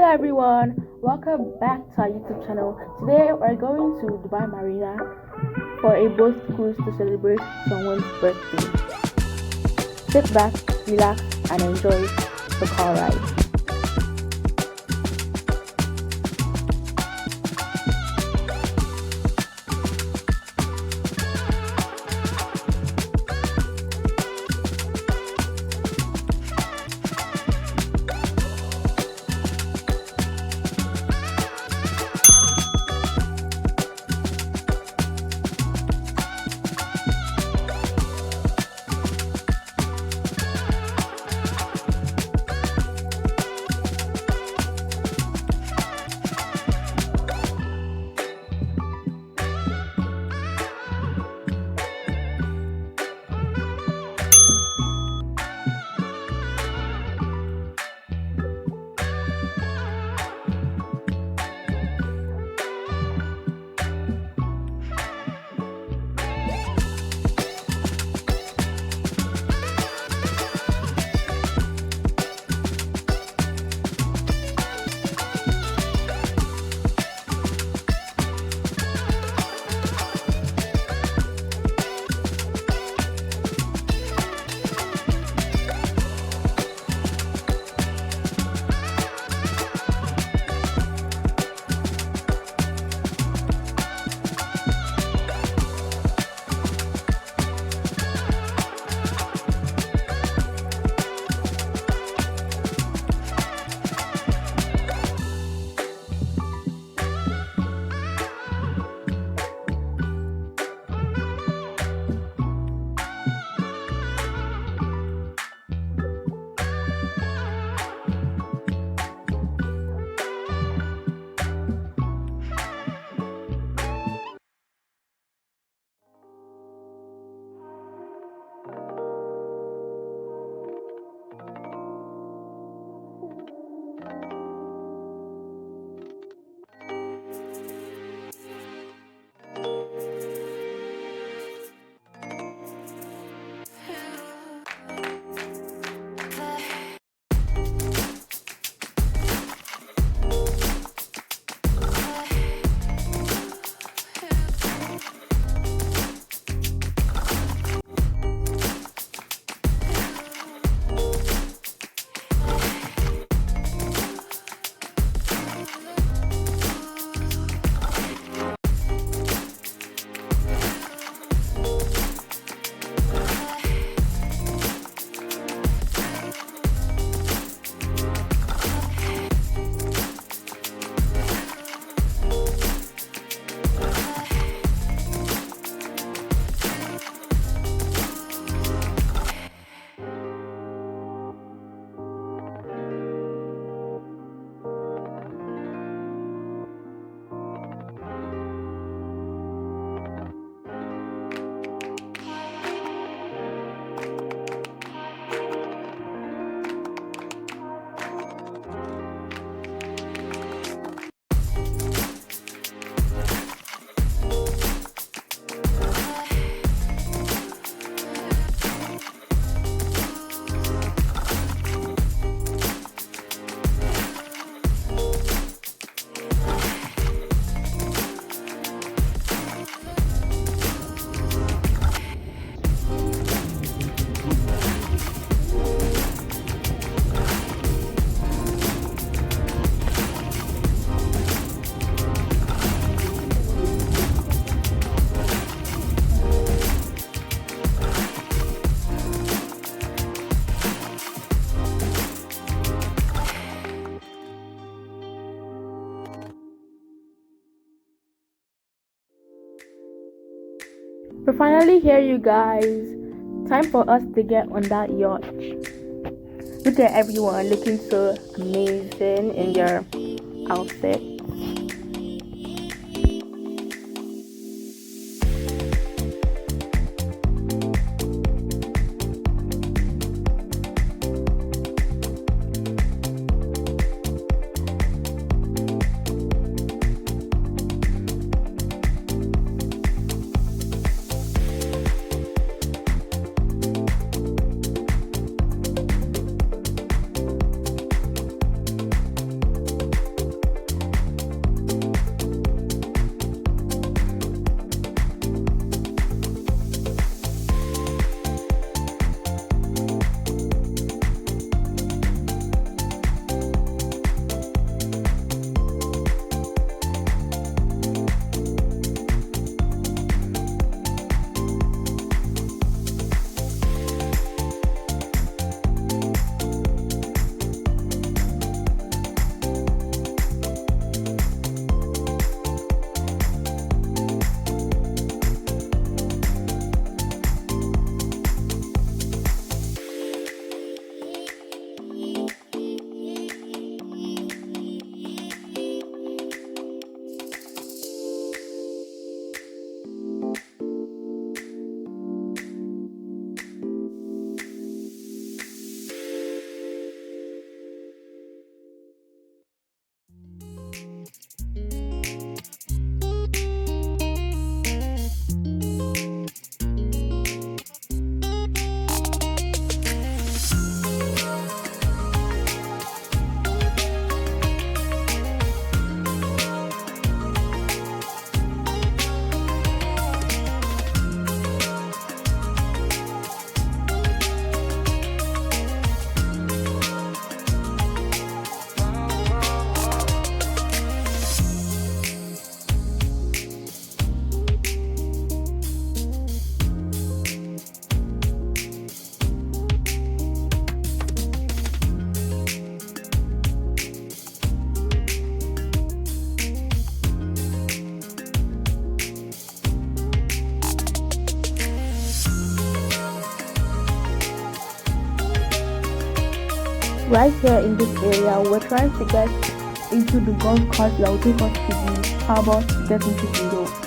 everyone, welcome back to our YouTube channel. Today we're going to Dubai Marina for a boat cruise to celebrate someone's birthday. Sit back, relax, and enjoy the car ride. We're finally here, you guys. Time for us to get on that yacht. Look at everyone looking so amazing in their outfit. right here in this area, we're trying to get into the golf cart that will take us to the harbor to get into the yacht.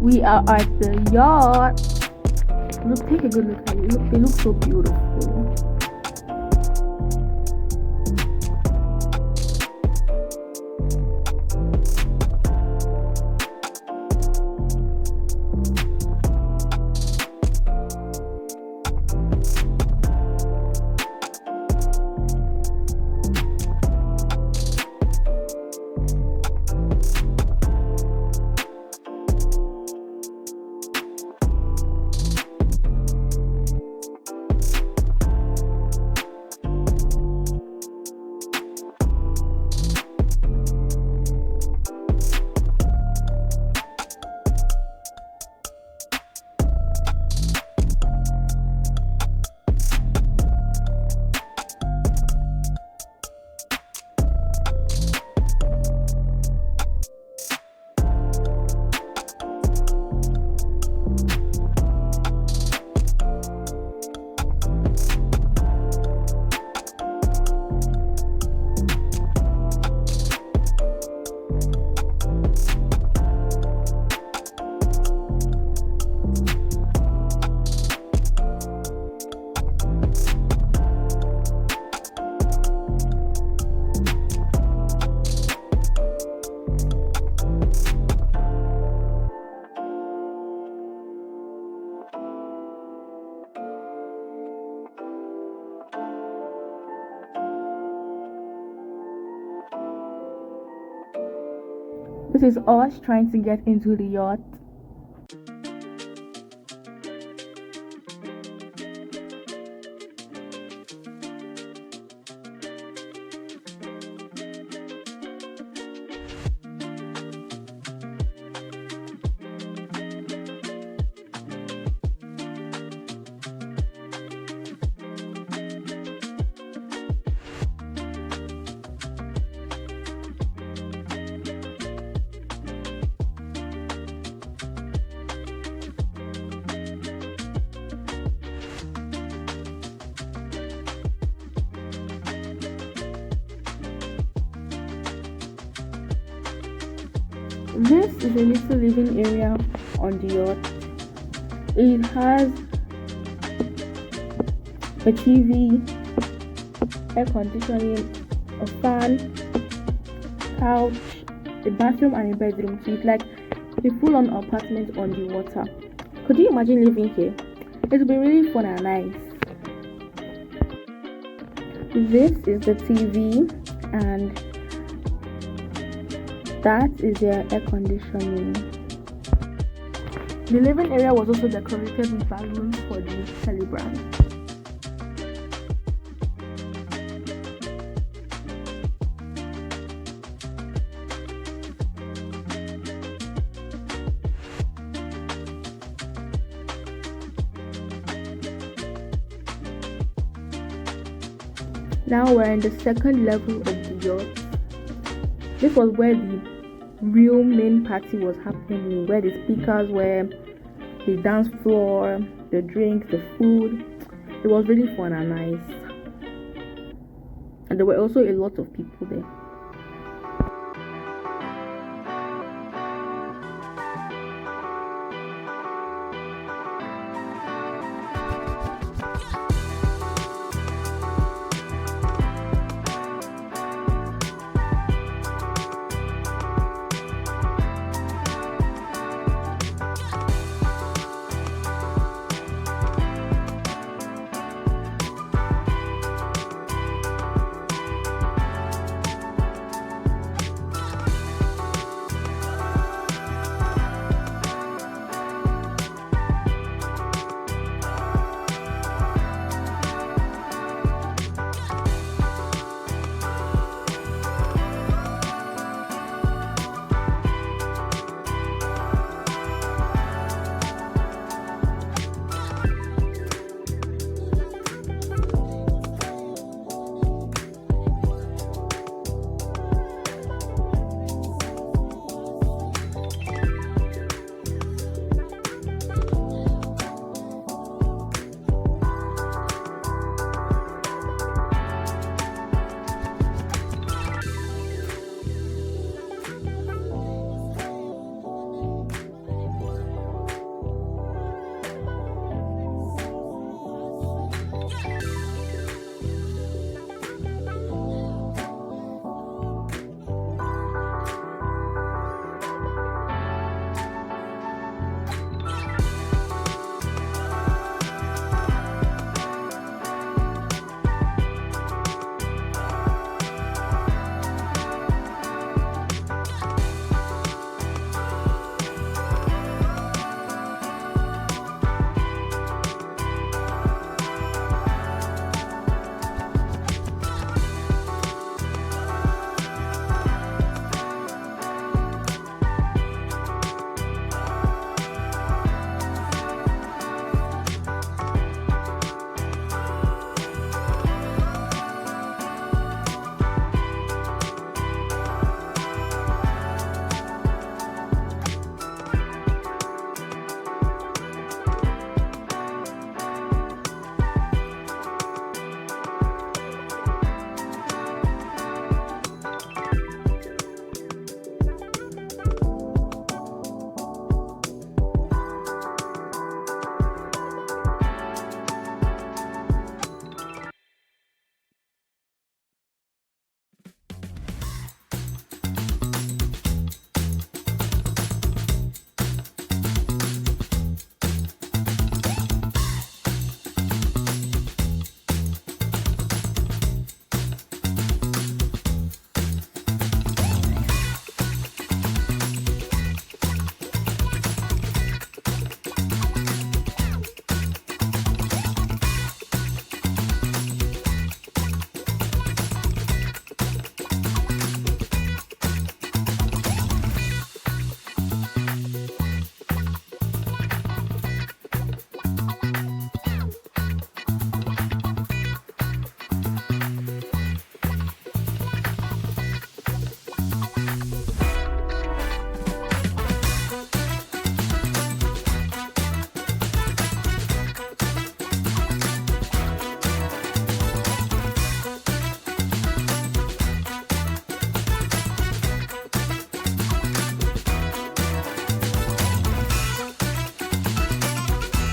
We are at the yacht. Look, take a good look at it. Look, they look so beautiful. This is us trying to get into the yacht. This is a little living area on the yacht. It has a TV, air conditioning, a fan, couch, a bathroom, and a bedroom. So it's like a full-on apartment on the water. Could you imagine living here? It would be really fun and nice. This is the TV, and that is their air conditioning. The living area was also decorated with balloons for the celebrant. Now we're in the second level of the yacht. This was where the real main party was happening, where the speakers were, the dance floor, the drinks, the food. It was really fun and nice, and there were also a lot of people there.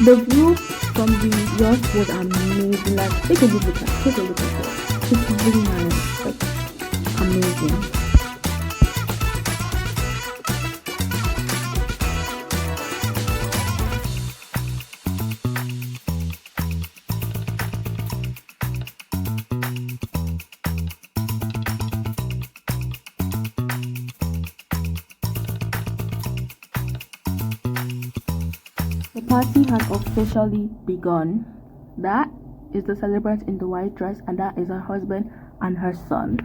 The view from the yacht was amazing. Like, take a look at it. Take a look at it. It's really nice. Like, amazing. The party has officially begun. That is the celebrant in the white dress, and that is her husband and her son.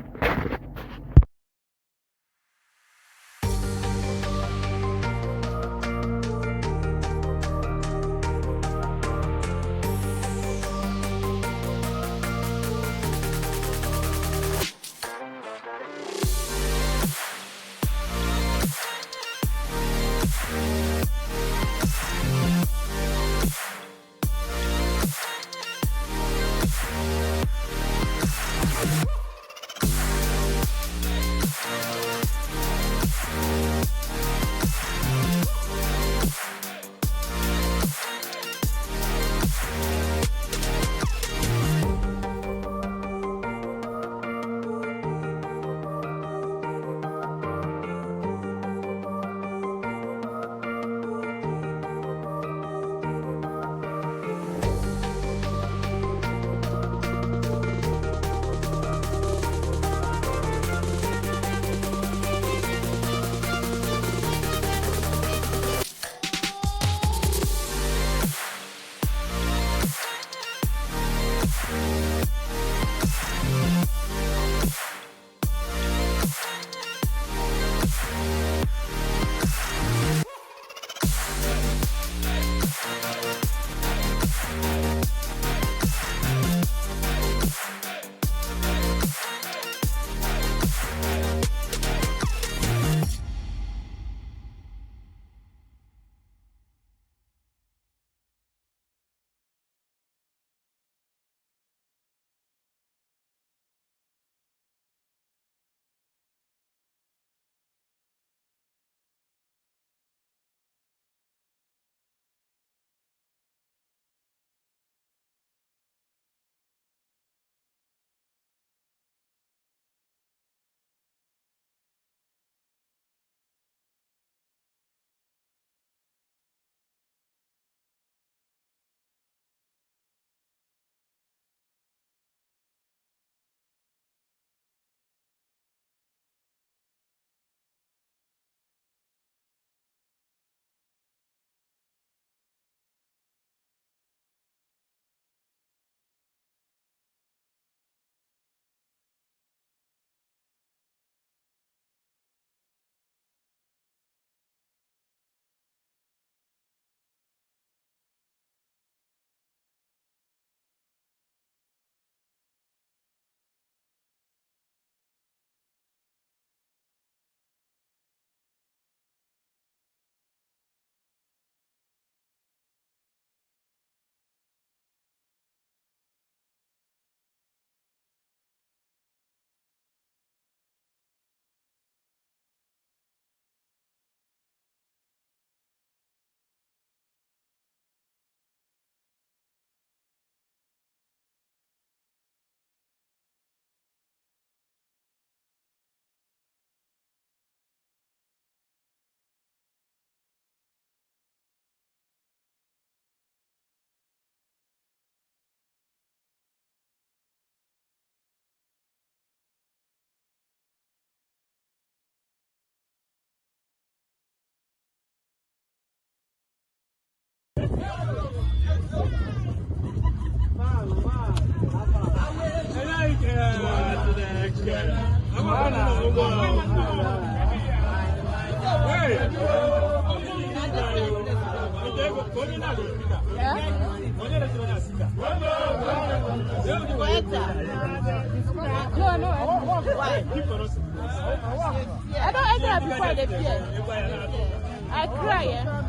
I don't enter before the fear. I cry. Yeah.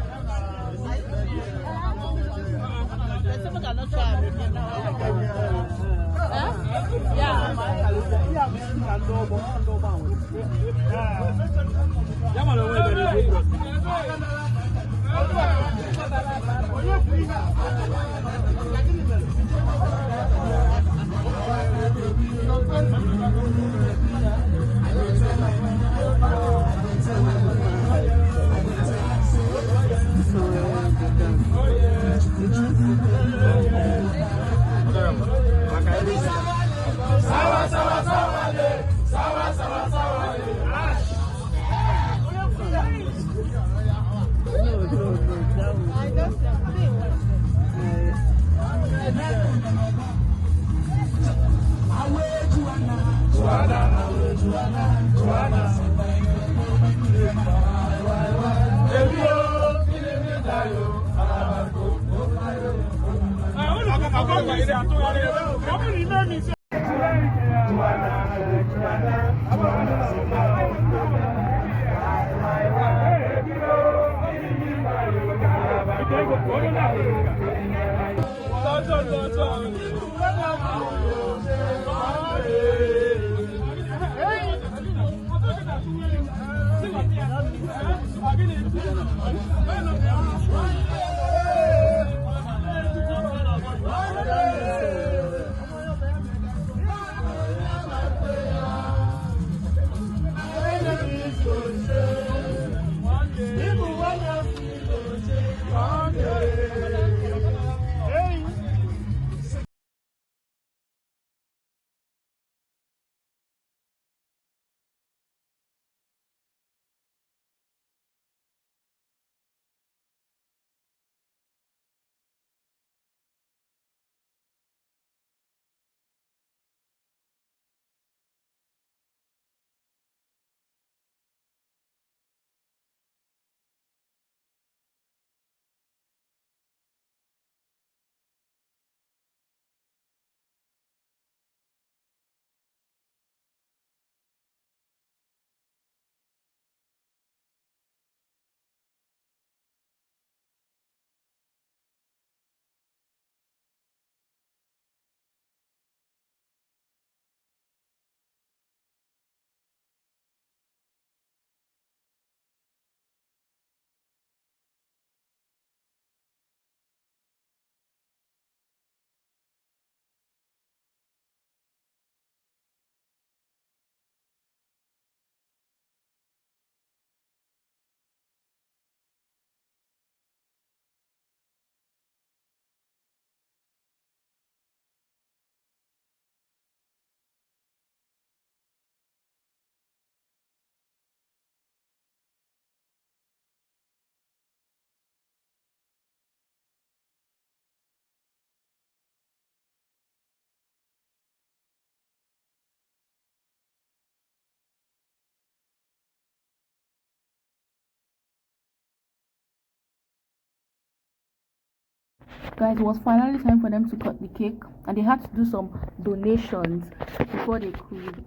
Guys, it was finally time for them to cut the cake, and they had to do some donations before they could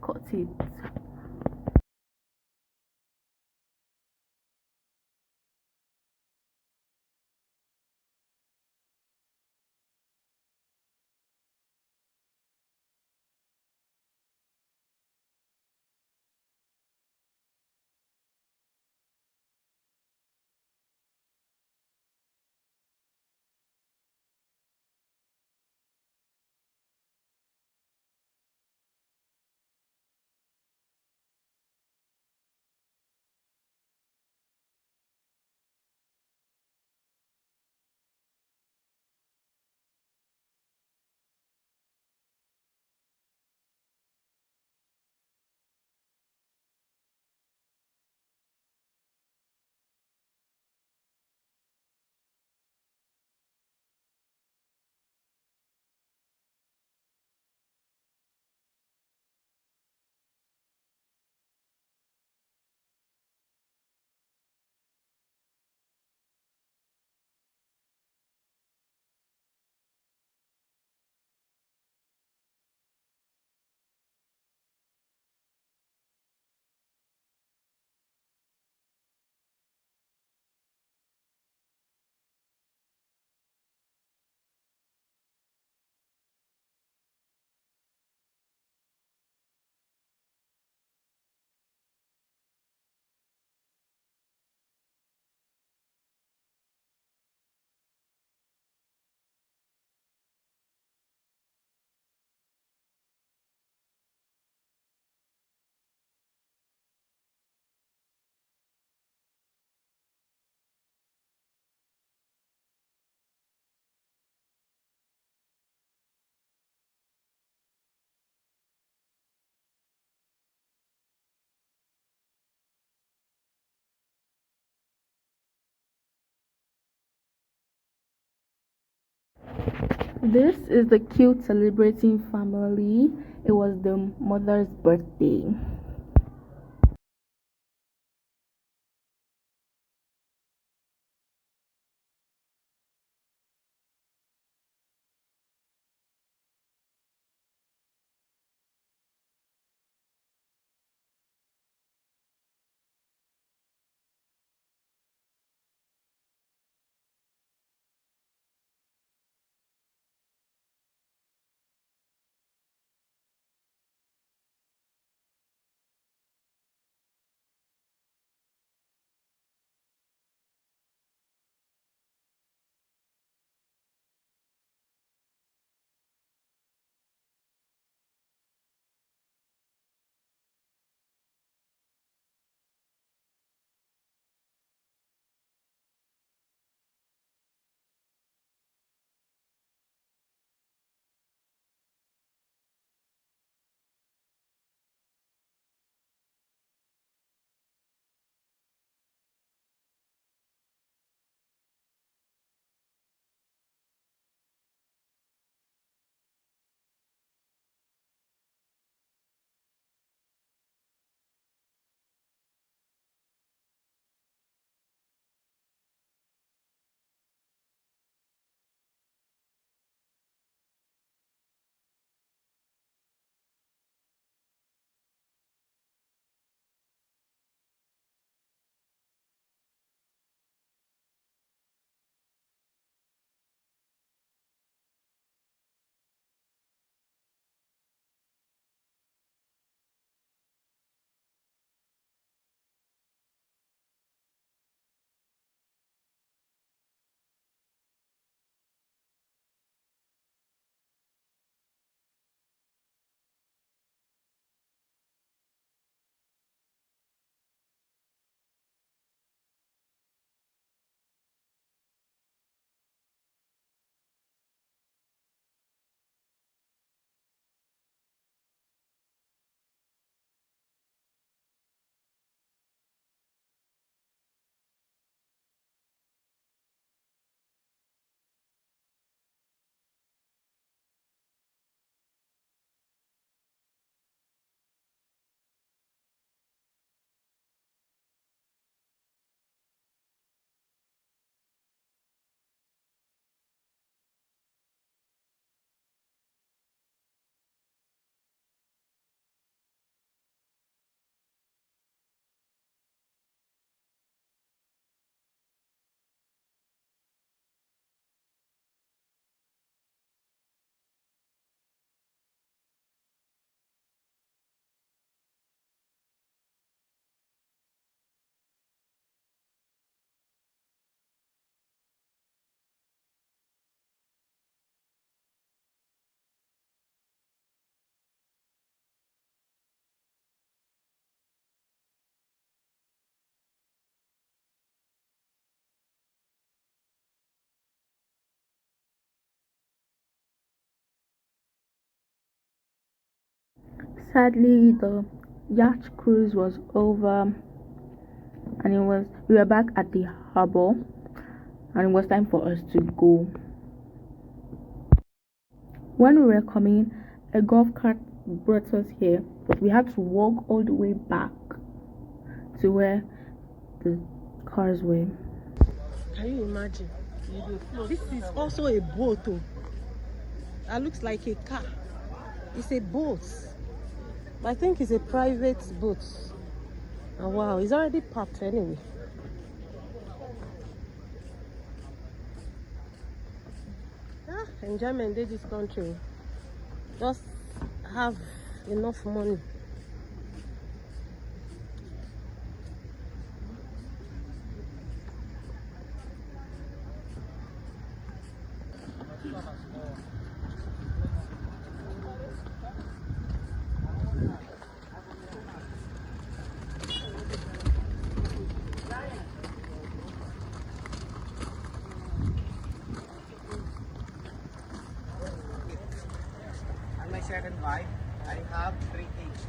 cut it. This is the cute celebrating family. It was the mother's birthday. Sadly, the yacht cruise was over, and we were back at the harbor, and it was time for us to go. When we were coming, a golf cart brought us here, but we had to walk all the way back to where the cars were. Can you imagine? This is also a boat. Oh. That looks like a car. It's a boat. I think it's a private boat. Oh, wow, it's already parked anyway. Enjoyment in this country. Just have enough money. Second wife, I have 3 kids.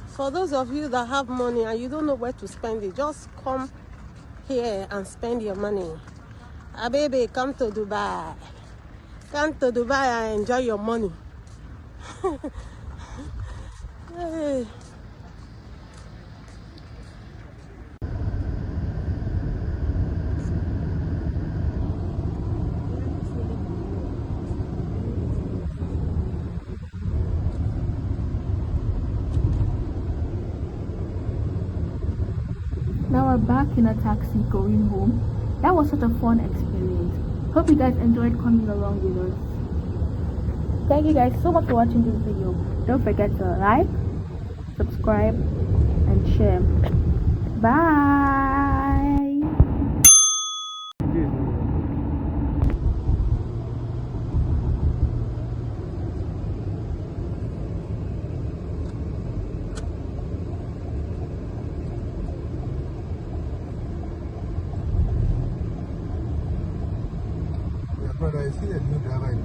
For those of you that have money and you don't know where to spend it, just come here and spend your money. Ah, baby, come to Dubai. Come to Dubai and enjoy your money. Hey. Now we're back in a taxi going home. That was such a fun experience. Hope you guys enjoyed coming along with us. Thank you guys so much for watching this video. Don't forget to like, subscribe, and share. Bye. But I see a new driver